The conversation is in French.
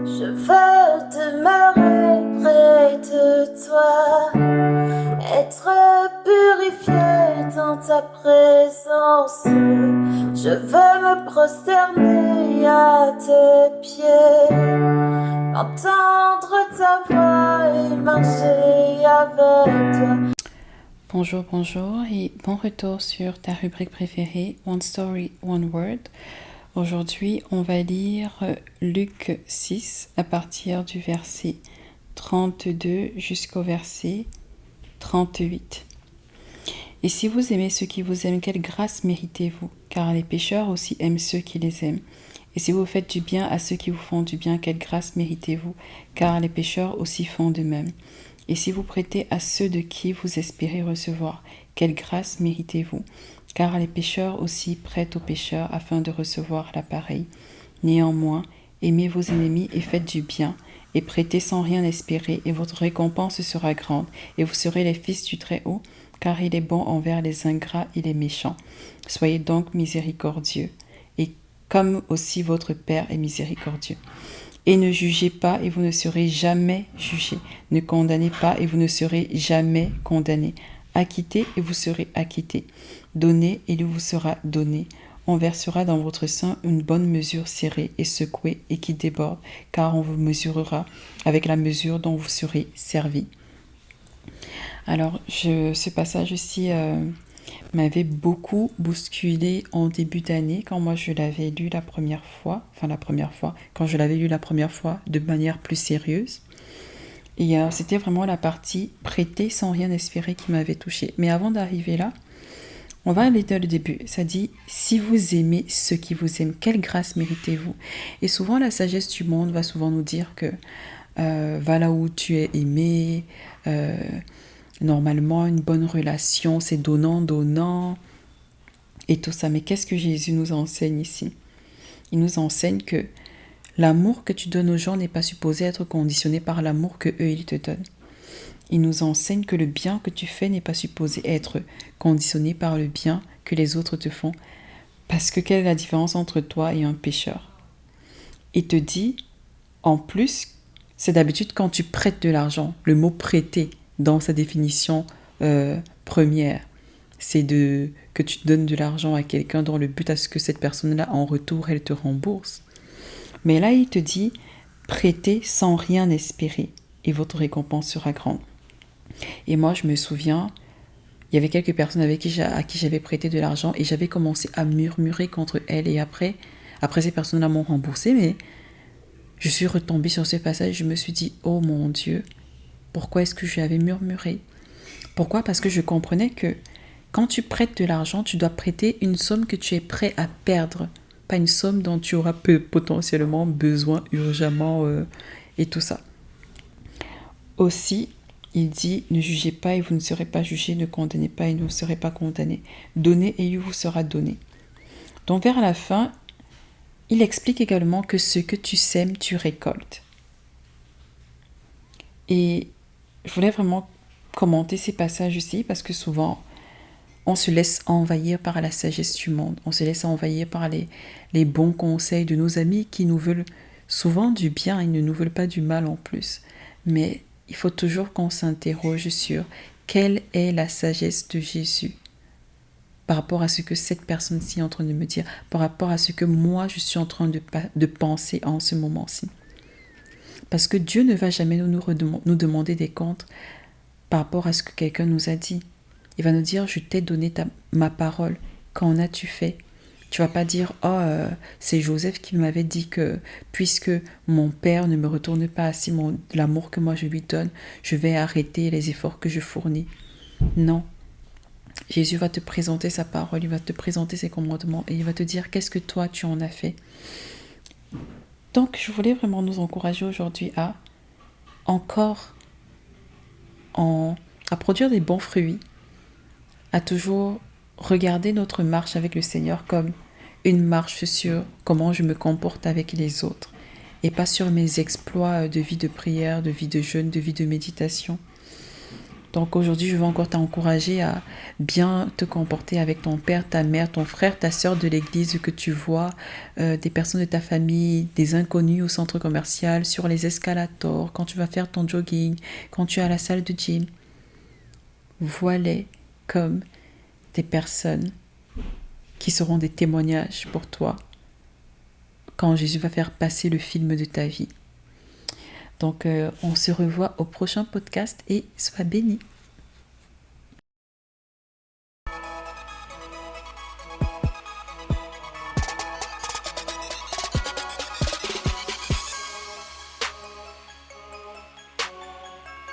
Je veux demeurer près de toi, être purifié dans ta présence. Je veux me prosterner à tes pieds, entendre ta voix et marcher avec toi. Bonjour et bon retour sur ta rubrique préférée, One Story, One Word. Aujourd'hui, on va lire Luc 6 à partir du verset 32 jusqu'au verset 38. Et si vous aimez ceux qui vous aiment, quelle grâce méritez-vous? Car les pécheurs aussi aiment ceux qui les aiment. Et si vous faites du bien à ceux qui vous font du bien, quelle grâce méritez-vous? Car les pécheurs aussi font de même. Et si vous prêtez à ceux de qui vous espérez recevoir, quelle grâce méritez-vous? Car les pécheurs aussi prêtent aux pécheurs afin de recevoir la pareille. Néanmoins, aimez vos ennemis et faites du bien, et prêtez sans rien espérer, et votre récompense sera grande, et vous serez les fils du Très-Haut, car il est bon envers les ingrats et les méchants. Soyez donc miséricordieux, et comme aussi votre Père est miséricordieux. Et ne jugez pas, et vous ne serez jamais jugés. Ne condamnez pas, et vous ne serez jamais condamnés. Acquittez, et vous serez acquittés. Donnez, et il vous sera donné. On versera dans votre sein une bonne mesure serrée et secouée et qui déborde, car on vous mesurera avec la mesure dont vous serez servis. Alors, ce passage-ci m'avait beaucoup bousculé en début d'année quand moi je l'avais lu quand je l'avais lu la première fois de manière plus sérieuse. Et c'était vraiment la partie prêter sans rien espérer qui m'avait touchée. Mais avant d'arriver là, on va aller dès le début. Ça dit, si vous aimez ceux qui vous aiment, quelle grâce méritez-vous? Et souvent, la sagesse du monde va souvent nous dire que va là où tu es aimé, normalement, une bonne relation, c'est donnant, et tout ça. Mais qu'est-ce que Jésus nous enseigne ici? Il nous enseigne que l'amour que tu donnes aux gens n'est pas supposé être conditionné par l'amour que eux ils te donnent. Il nous enseigne que le bien que tu fais n'est pas supposé être conditionné par le bien que les autres te font. Parce que quelle est la différence entre toi et un pécheur? Il te dit, en plus, c'est d'habitude quand tu prêtes de l'argent, le mot prêter dans sa définition première, c'est que tu donnes de l'argent à quelqu'un dans le but à ce que cette personne-là, en retour, elle te rembourse. Mais là, il te dit, prêtez sans rien espérer et votre récompense sera grande. Et moi, je me souviens, il y avait quelques personnes à qui j'avais prêté de l'argent et j'avais commencé à murmurer contre elles. Et après ces personnes-là m'ont remboursé, mais je suis retombée sur ce passage et je me suis dit, oh mon Dieu, pourquoi est-ce que je avais murmuré? Pourquoi? Parce que je comprenais que quand tu prêtes de l'argent, tu dois prêter une somme que tu es prêt à perdre, pas une somme dont tu auras potentiellement besoin urgemment et tout ça. Aussi, il dit, ne jugez pas et vous ne serez pas jugés, ne condamnez pas et vous ne serez pas condamnés. Donnez et il vous sera donné. Donc vers la fin, il explique également que ce que tu sèmes, tu récoltes. Et je voulais vraiment commenter ces passages aussi parce que souvent, on se laisse envahir par la sagesse du monde. On se laisse envahir par les bons conseils de nos amis qui nous veulent souvent du bien, ils ne nous veulent pas du mal en plus. Mais il faut toujours qu'on s'interroge sur quelle est la sagesse de Jésus par rapport à ce que cette personne-ci est en train de me dire, par rapport à ce que moi je suis en train de penser en ce moment-ci. Parce que Dieu ne va jamais nous demander des comptes par rapport à ce que quelqu'un nous a dit. Il va nous dire, je t'ai donné ma parole, qu'en as-tu fait? Tu vas pas dire, c'est Joseph qui m'avait dit que puisque mon père ne me retourne pas assez l'amour que moi je lui donne, je vais arrêter les efforts que je fournis. Non. Jésus va te présenter sa parole, il va te présenter ses commandements et il va te dire qu'est-ce que toi tu en as fait. Donc je voulais vraiment nous encourager aujourd'hui à produire des bons fruits, à toujours regarder notre marche avec le Seigneur comme une marche sur comment je me comporte avec les autres et pas sur mes exploits de vie de prière, de vie de jeûne, de vie de méditation. Donc aujourd'hui, je veux encore t'encourager à bien te comporter avec ton père, ta mère, ton frère, ta soeur de l'église que tu vois, des personnes de ta famille, des inconnus au centre commercial, sur les escalators, quand tu vas faire ton jogging, quand tu es à la salle de gym. Vois-les comme des personnes qui seront des témoignages pour toi quand Jésus va faire passer le film de ta vie. Donc, on se revoit au prochain podcast et sois béni.